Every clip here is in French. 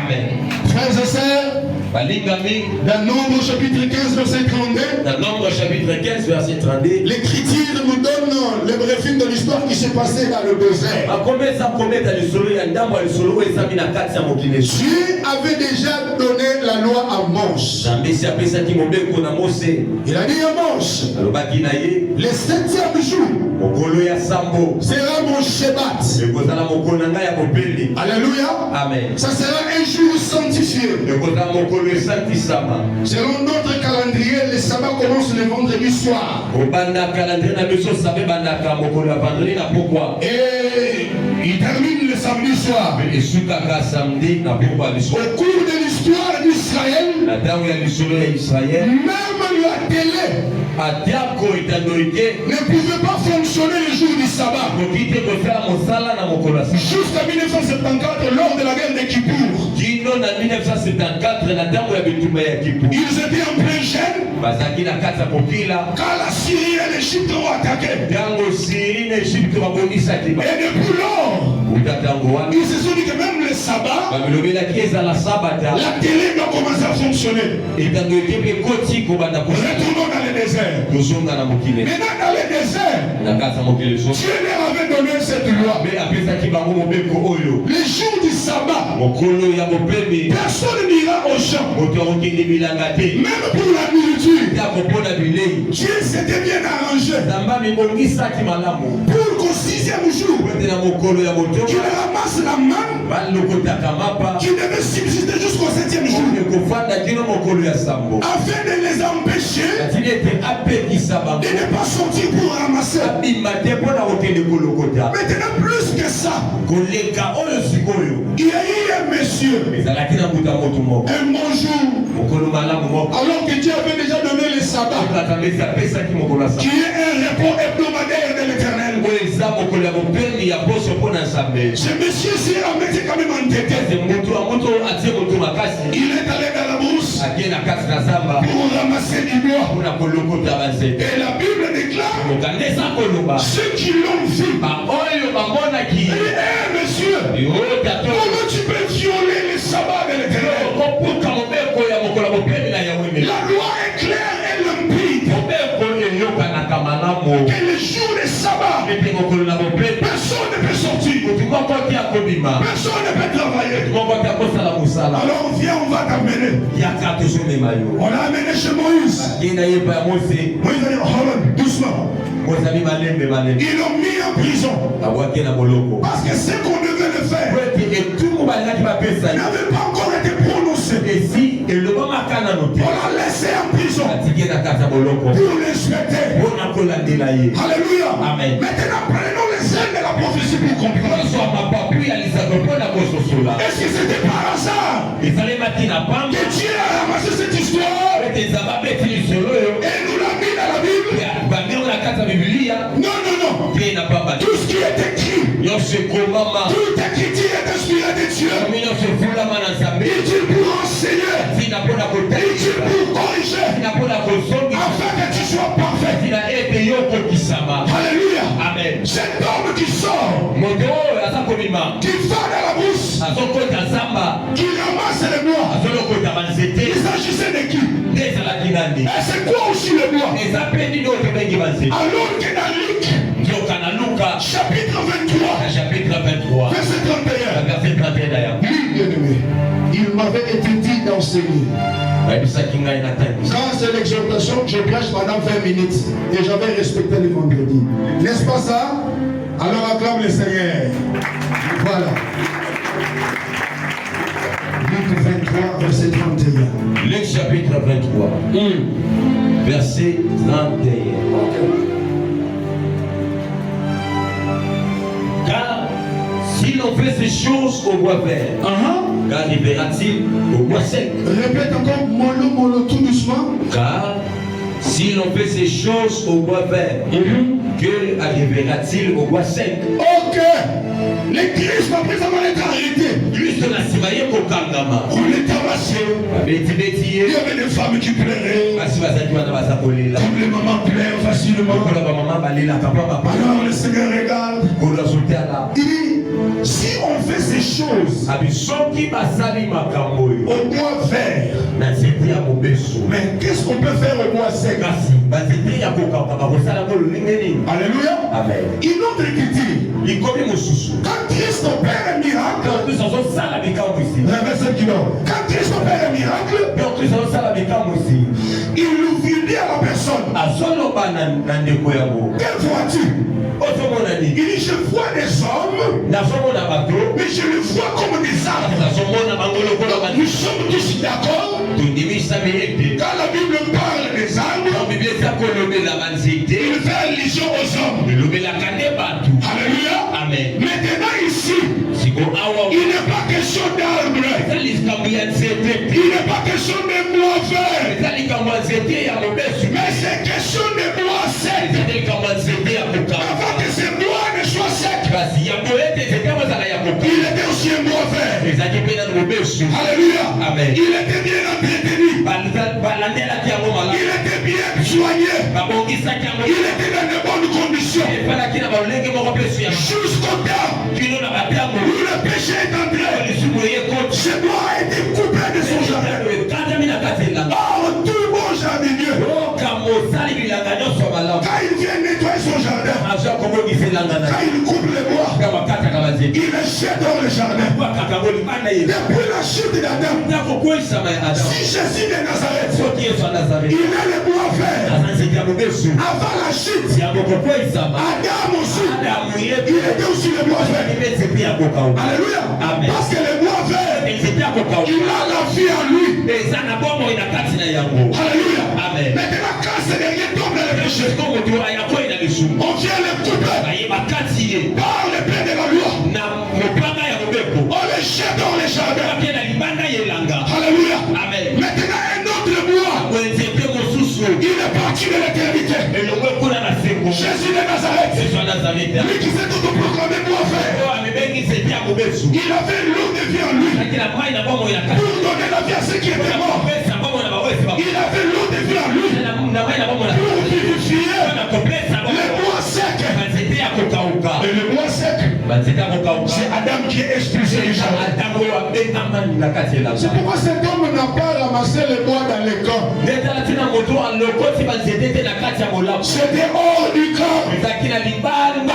Amen. Frères et sœurs, dans Nombre chapitre 15 verset 32, dans Nombre chapitre 15 verset 32, l'Écriture nous donne le briefing de l'histoire qui s'est passée dans le désert. Dieu avait déjà donné la loi à Mose. Il a dit à Mose, le 7e jour sera mon Shabbat. Alléluia. Amen. Ça sera un jour sanctifié. Selon notre calendrier, le sabbat commence le vendredi soir. Et il termine le samedi soir. Au cours de l'histoire d'Israël, même la télé ne pouvait pas fonctionner le jour du sabbat. Jusqu'à 1974, lors de la guerre de Kippour, ils étaient en plein gêne quand la Syrie et l'Égypte ont attaqué. Et depuis lors, ils se sont dit que même le sabbat, la télé doit commencer à fonctionner. Retournons dans le désert. Maintenant dans le désert, Dieu leur avait donné cette loi. Le jour du sabbat, personne n'ira au champ. Même pour la nourriture, Dieu s'était bien arrangé pour qu'au 6e jour, qu'il ramasse la manne qui devait subsister jusqu'au 7e jour, afin de les empêcher de ne pas sortir pour ramasser. Maintenant, plus que ça, il y a eu un monsieur, un bon jour, alors que Dieu avait déjà donné le sabbat, qui est un repos hebdomadaire de l'Éternel. Ce monsieur s'est quand même entêté. Il est allé dans la brousse pour ramasser du bois. Et la Bible déclare ceux qui l'ont vu. Et monsieur, comment tu peux violer le sabbat de l'Éternel? La loi est claire et limpide. Et le jour de sabbat, personne ne peut sortir. Personne ne peut travailler. Alors viens, on va t'amener. On l'a amené chez Moïse. Moïse a dit, oh, doucement. Ils l'ont mis en prison. Parce que ce qu'on devait le faire n'avait pas encore été prononcé. On l'a laissé en prison pour l'inspecter. Alléluia. Amen. Maintenant prenons les ailes de la prophétie pour comprendre. Est-ce que c'était par hasard que Dieu a ramassé cette histoire et nous l'a mis dans la Bible? Non, non, non. Tout ce qui est écrit, toute écriture est inspirée de Dieu. Il dit pour enseigner, il dit pour corriger, afin que tu sois parfait. Alléluia. Amen. Cet homme qui sort, qui va dans la brousse, qui ramasse les bois, il s'agissait de qui? Et c'est quoi aussi le bois? Alors que dans Luc, chapitre 23, verset 31, bien-aimé, il m'avait été dit d'enseigner. Quand c'est l'exhortation, je prêche pendant 20 minutes et j'avais respecté le vendredi. N'est-ce pas ça? Alors acclame le Seigneur. Voilà. Luc 23, verset 31. Luc chapitre 23, verset 31. Car si l'on fait ces choses au bois vert, qu'arrivera-t-il au bois sec? Répète encore, mollo, tout doucement. Car si l'on fait ces choses au bois vert, que arrivera-t-il au bois sec? Ok. Les Christ après avoir été arrêté. On les tabassait. Il y avait des femmes qui pleuraient. Comme les mamans pleurent facilement. Alors le Seigneur regarde. Il dit, Si on fait ces choses au bois vert, mais qu'est-ce qu'on peut faire au bois sec? Alléluia. Amen. Une autre écriture. Quand Christ opère un miracle, quand Christ opère un miracle, il nous dit à la personne, quelle vois-tu? Il dit, je vois des hommes, mais je les vois comme des arbres. Nous sommes tous d'accord. Quand la Bible parle des arbres, il fait allusion aux hommes. Alléluia. Amen. Maintenant ici, il n'est pas question d'arbres. Il n'est pas question de bois verts. Mais c'est question de bois secs. Avant que ces bois ne soient secs, il était aussi un bois vert. Alléluia. Amen. Il était bien entretenu. Il était bien soigné. Il était dans de bonnes conditions. Jusqu'au temps où le péché est entré, ce bois a été coupé de son jardin. Oh, tout bon jardinier, quand il vient nettoyer son jardin, quand il coupe le bois, il le jette dans le jardin. Depuis la chute d'Adam, si Jésus de Nazareth, il a le bois vert. Avant la chute, Adam aussi, il était aussi le bois vert. Alléluia. Parce que le bois vert, il a la vie en lui. Alléluia. Maintenant, quand ce dernier tombe dans le péché, on vient le couper par le plein de la loi. On le jette dans les jardins. Alléluia. Maintenant, un autre bois, il est parti de l'éternité. Jésus de Nazareth, lui qui s'est tout proclamé bois vert, il avait l'eau de vie en lui pour donner la vie à ceux qui étaient morts. Il avait l'eau de vie en lui pour vivifier les bois secs. Et le bois sec, c'est Adam qui est expulsé du jardin. C'est pourquoi cet homme n'a pas ramassé le bois dans les camps. C'était hors du camp, à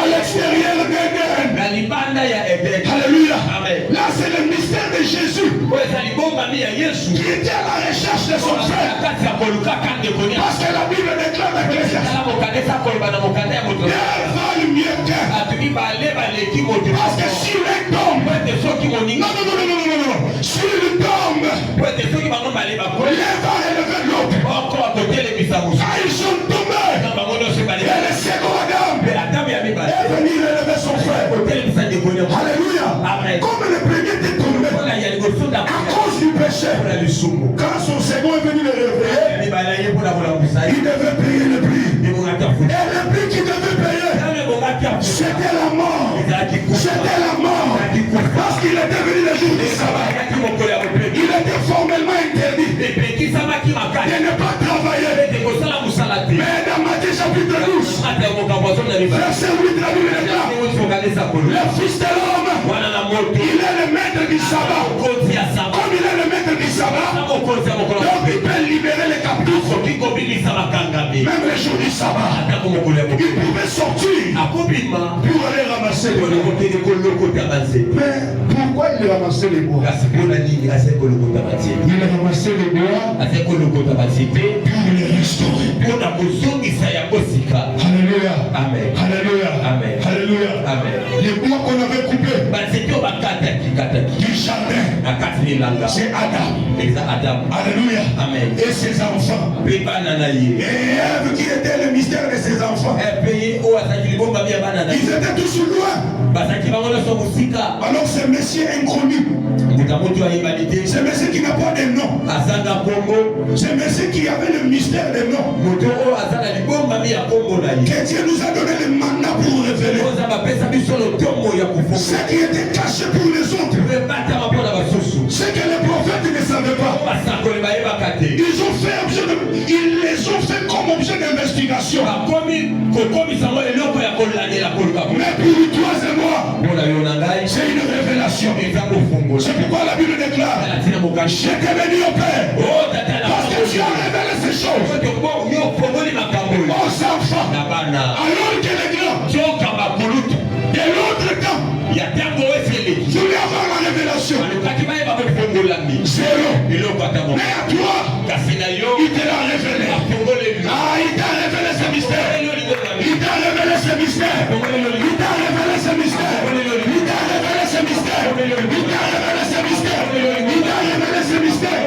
l'extérieur d'Éden. Alléluia. Là, c'est le mystère de Jésus qui était à la recherche de son frère. Parce que la Bible déclare dans l'Ecclésiaste, Dieu valent mieux qu'un. Parce que s'il tombe, non, s'il tombe, l'un va relever l'autre. Quand ils sont tombés, et le second Adam est venu relever son frère. Alléluia. Comme le premier était tombé à cause du péché, quand son second est venu le réveiller, il devait payer le prix. Et le prix qu'il devait payer, c'était la mort. C'était la mort. Parce qu'il était venu le jour du sabbat. Il était formellement interdit de ne pas travailler. Mais dans Matthieu chapitre 12, verset 8, la Bible déclare, le Fils de l'homme, il est le maître du sabbat. Comme il est le maître du sabbat, donc il peut libérer les captifs. Même le jour du sabbat, il pouvait sortir pour aller ramasser les bois. Mais pourquoi il ramassait les bois? Il ramassait les bois pour les restaurer. Alléluia. Amen. Alléluia. Amen. Alléluia. Amen. Les bois qu'on avait coupés du jardin, c'est Adam. Alléluia. Amen. Et ses enfants. Et Ève qui était le mystère de ses enfants. Ils étaient tous loin. Alors ce monsieur inconnu, ce monsieur qui n'a pas de nom, ce monsieur qui avait le mystère des noms, que Dieu nous a donné le mandat pour révéler ce qui était caché pour les autres, ce que les prophètes prophètes ne savaient pas. Ils les ont fait comme objet d'investigation. Mais pour toi et moi, c'est une révélation. C'est pourquoi la Bible déclare, je t'ai béni au Père, parce que tu as révélé ces choses aux enfants, alors que les grands de l'autre temps voulaient avoir la révélation. Zéro. Mais à toi, il te l'a révélé. Ah, il t'a révélé ce mystère. Il t'a révélé ce mystère. Il t'a révélé ce mystère. Il t'a révélé ce mystère. Il t'a révélé ce mystère. Il t'a révélé ce mystère.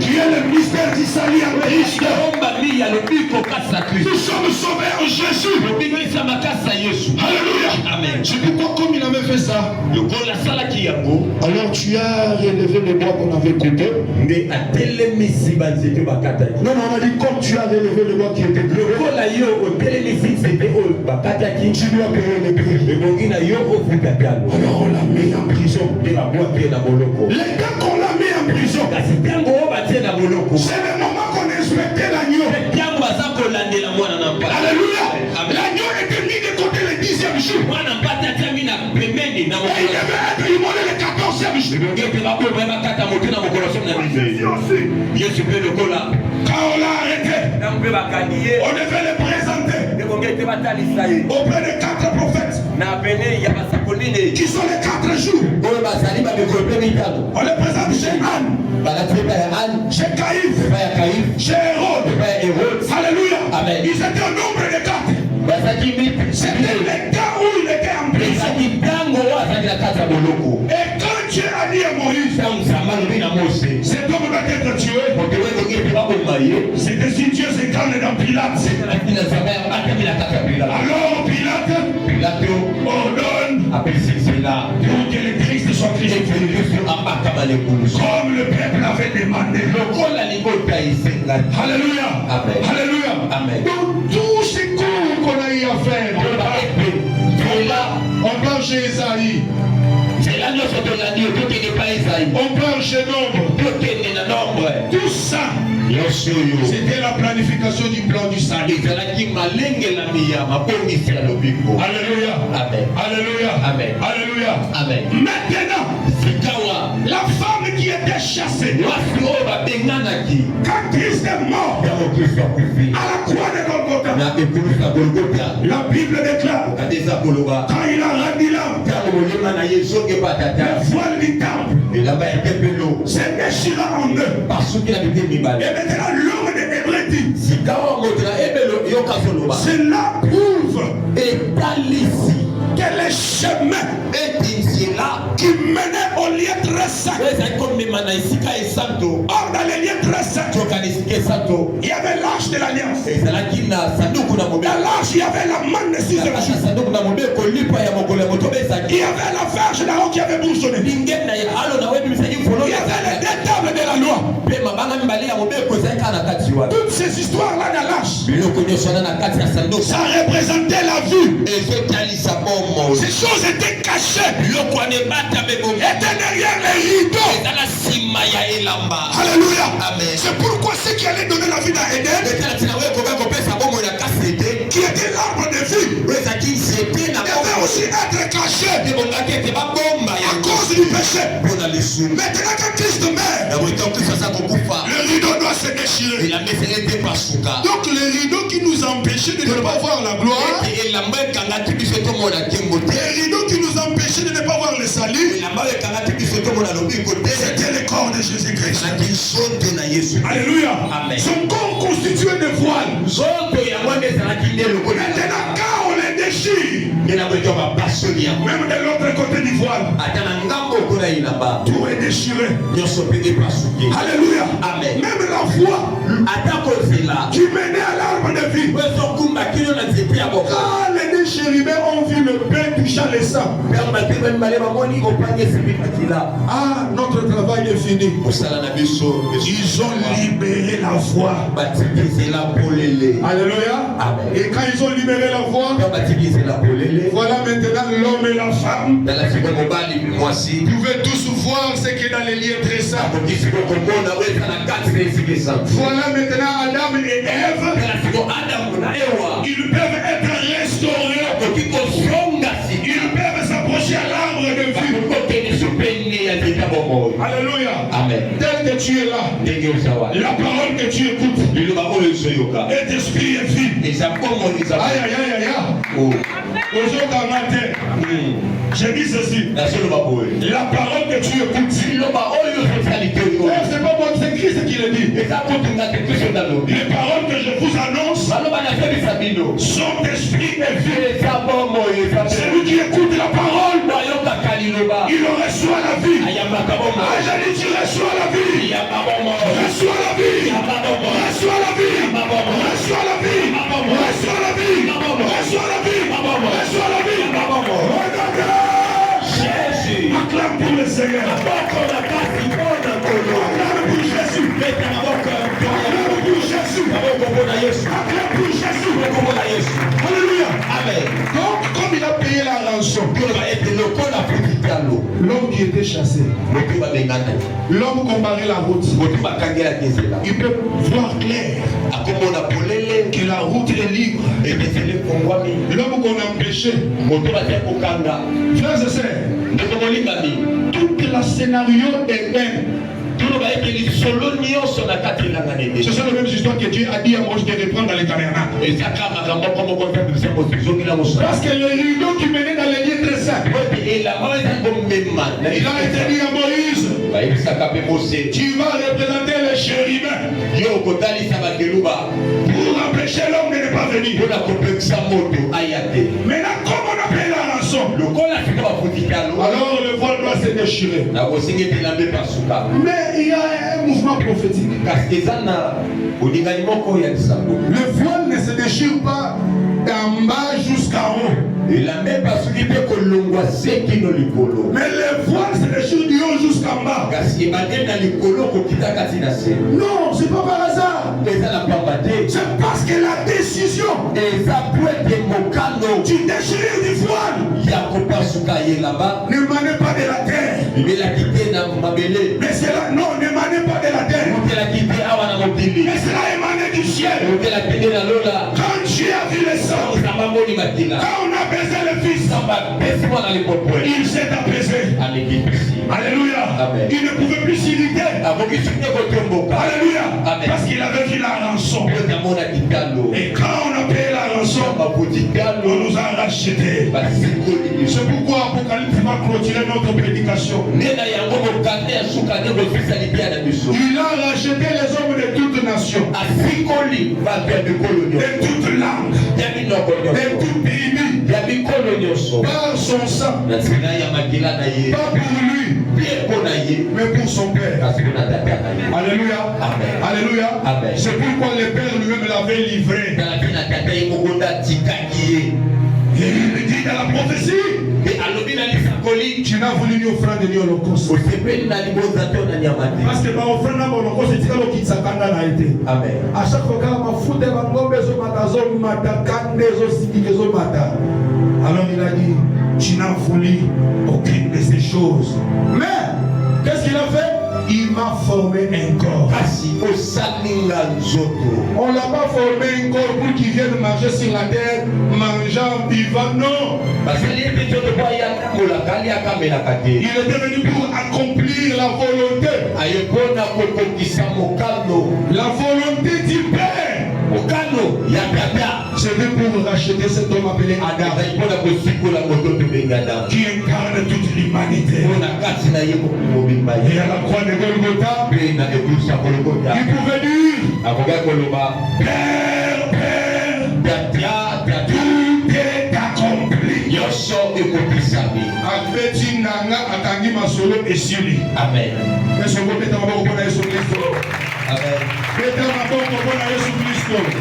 Qui est le mystère du salut en Christ. Nous sommes sauvés en Jésus. Alléluia. Amen. C'est pourquoi comme il avait fait ça, alors tu as relevé les bois qu'on avait coupés. Non, on a dit comme tu as relevé les bois qui étaient bleus. Tu lui as payé les prix. Alors on l'a mis en prison. Les gars qu'on l'a mis en prison, c'est le moment qu'on inspectait l'agneau. Alléluia. L'agneau était mis de côté le 10e jour. Et il devait être immolé le 14e jour. Quand on l'a arrêté, on devait le présenter auprès de 4 prophètes qui sont les 4 jours. On les présente chez Anne, chez Caïphe, chez Hérode. Alléluia. Ils étaient au nombre de 4. C'était le temps où il était en prison. Et quand Dieu a dit à Moïse, cet homme doit être tué, c'était si Dieu s'incarne dans Pilate. Alors Pilate ordonne pour que le Christ soit crucifié. Comme le peuple avait demandé. Alléluia. Alléluia. Donc tout ce qu'on a eu à faire, on parle chez Esaïe. On parle chez Nombre. Tout ça, c'était la planification du plan du salut. Alléluia. Alléluia. Alléluia. Maintenant, la femme qui était chassée, quand Christ est mort à la croix de Golgotha, la Bible déclare, quand il a rendu l'âme, le voile du temple s'est déchiré en deux. Et maintenant l'homme de Hébreu dit, cela prouve que le chemin qui menait au lieu très saint. Or dans les lieux très saints, il y avait l'arche de l'alliance. Dans l'arche, il y avait la manne de 6 jours. Il y avait la verge d'Aaron qui avait bourgeonné. Il y avait les 2 tables de la loi. Toutes ces histoires-là dans l'arche, ça représentait la vue. Ces choses étaient cachées. Étaient derrière les rideaux. Alléluia. C'est pourquoi ceux qui allaient donner la vie dans Éden, qui était l'arbre de vie, devaient aussi être cachés à cause du péché. Maintenant que Christ meurt, le rideau doit se déchirer. Donc le rideau qui nous empêchait de ne pas voir la gloire, le rideau qui nous empêchait de ne pas voir le salut, c'était le corps de Jésus-Christ. Alléluia. Son corps constitué de voiles. Maintenant quand on les déchire, même de l'autre côté du voile, tout est déchiré. Alléluia. Même la voie qui menait à l'arbre de vie, elle est chérubins ont vu le pain touchant le sang. Ah, notre travail est fini. Ils ont libéré la voie. Alléluia. Et quand ils ont libéré la voie, voilà maintenant l'homme et la femme. Vous pouvez tous voir ce qui est dans les liens très simples. Voilà maintenant Adam et Ève. Ils peuvent être restaurés. Ils peuvent s'approcher à l'arbre de vie. Alléluia. Amen. Tel que tu es là, la parole que tu écoutes, et esprit est vie. Aïe, aïe, aïe, aïe, aïe. Aujourd'hui matin, j'ai dit ceci. La parole que tu écoutes, c'est pas moi, c'est Christ qui le dit. Les paroles que je vous annonce sont esprit et vie. Celui qui écoute la parole, il reçoit la vie. Ah, j'ai dit, tu reçois la vie. Reçois la vie. Reçois la vie. Reçois la vie. Reçois la vie. Reçois la vie. Reçois la vie. Jésus. Acclame pour le Seigneur. Acclame pour Jésus. Acclame pour Jésus. Acclame pour Jésus. Alléluia. Amen. Donc, comme il a payé la rançon, l'homme qui était chassé, l'homme comparé la route, il peut voir clair que la route est libre. L'homme qu'on a empêché, frères et sœurs, toute la scénario est même. Ce sont les mêmes histoires que Dieu a dit à Moïse de reprendre dans les tabernacles. Parce que le rideau qui menait dans les lieux très simples, il a été dit à Moïse, tu vas représenter les chérubins pour empêcher l'homme de ne pas venir. Maintenant, comme on appelle la rançon, alors le voile doit se déchirer. Mais il y a un mouvement prophétique. Le voile ne se déchire pas d'en bas jusqu'en haut. Mais le voile se déchire du haut jusqu'en bas. Non, c'est pas par hasard. C'est parce que la décision du déchirer du voile ne manait pas de la terre. Mais cela, non, ne manait pas de la terre. Mais cela émanait du ciel. Quand Dieu a vu le sang, quand on a baisé le Fils, il s'est apaisé. Alléluia. Amen. Il ne pouvait plus s'irriter. Alléluia. Amen. Parce qu'il avait vu la rançon. Et quand on a payé la rançon, on nous a rachetés. C'est pourquoi Apocalypse va clôturer notre prédication. Il a racheté les hommes de toutes nations, de toutes langues, de tout pays, par son sang, pas pour lui, mais pour son Père. Alléluia. Alléluia. C'est pourquoi le Père lui-même l'avait livré. Et il dit dans la prophétie, tu n'as voulu ni offrande ni holocauste. Parce que ma offrande na holocauste c'est quand qui s'akanda na été. Amen. À chaque fois quand ma foute ma ngombe zo matazo matakande zo sikike zo mata. Alors il a dit, tu n'as voulu aucune de ces choses. Mais qu'est-ce qu'il a fait? Il m'a formé un corps. On ne l'a pas formé un corps pour qu'il vienne manger sur la terre, mangeant, vivant, non. Il était venu pour accomplir la volonté. La volonté du Père. C'était pour racheter cet homme appelé Adam, qui incarne toute l'humanité. Et à la croix de Golgotha, il pouvait dire, Père, Père, tout est accompli. Amen. Amen.